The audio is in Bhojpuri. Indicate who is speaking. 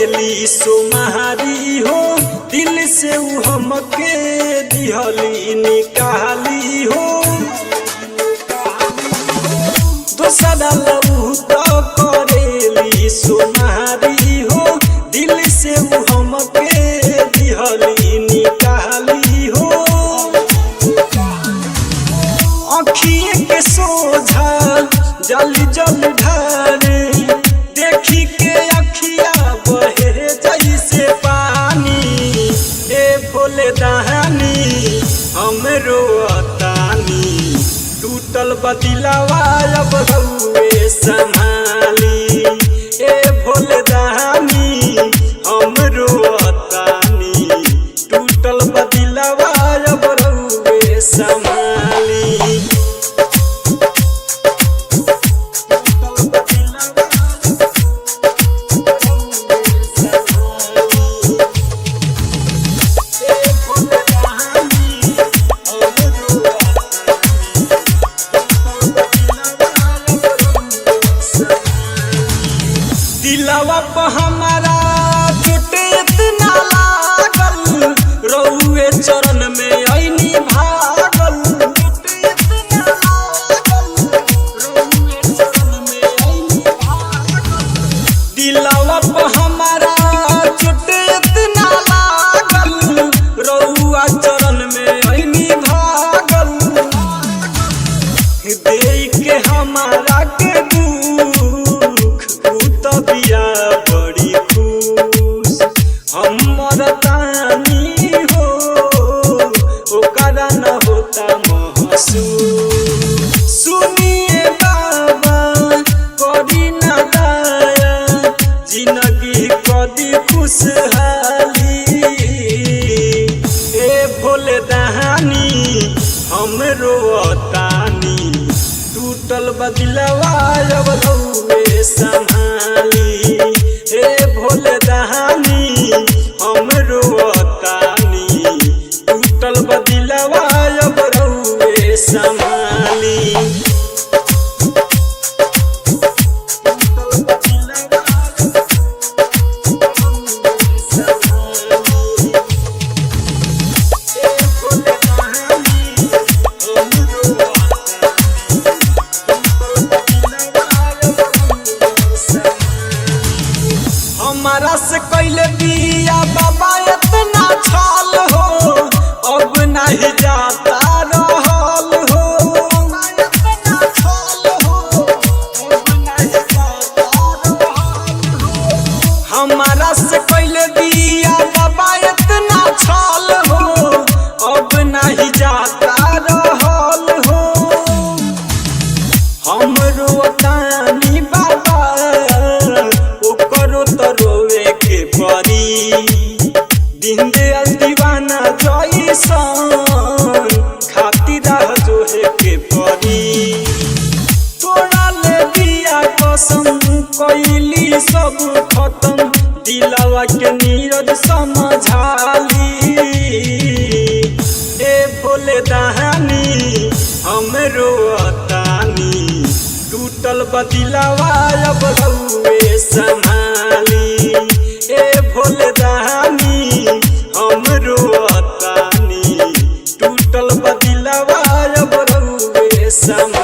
Speaker 1: करेली सोमारी हो दिल से उ हमके दिहली निकाली हो दोसरा लबू तो करेली सोमारी हो दिल से उ हमके दिहली निकाली हो अखिए के सोझा जली जल ढारे देखी के अखिया बहे जैसे पानी ए भोले दानी हम रोतानी टूटल बदिलवा अब रउए संभाली ए भोले दानी हम रोतानी टूटल बदिलवा अब रउए संभाली दिलवा पर हमारा चोट इतना लागल रउए चरण में आईनी भागल दिलवा पर हमारा चोट इतना लागल रउआ चरण में आईनी भागल देख के हमारा के बिया बड़ी खुश हम मरतानी हो ओकरा न होता महसूस सुनिए बाबा करी न दया जिंदगी कदी खुशहाली ए भोले दानी हम रोतानी टूटल बदिलवा अब रउए संभाली हे भोले दानी हम रोतानी टूटल बदिलवा अब रउए संभाली हमारा से कैले बिया बाबा इतना छल हो अब नहीं जाता रहल हो हमारा से कैले बिया बाबा इतना छल हो अब नहीं जाता रहल हो हम रोतानी बाबा ओकरो तो रोवे के परी दिन दयाल दीवाना जैसन खातिर जोहे के परी तोड़ा ले दिया कसम कैली सब खत्म दिलवा के नीरज समझाली ए भोले दानी हम रोतानी टूटल बदिलवा अब रउए संभाली ए भोले दानी हम रोतानी टूटल बदिलवा अब रउए संभाली।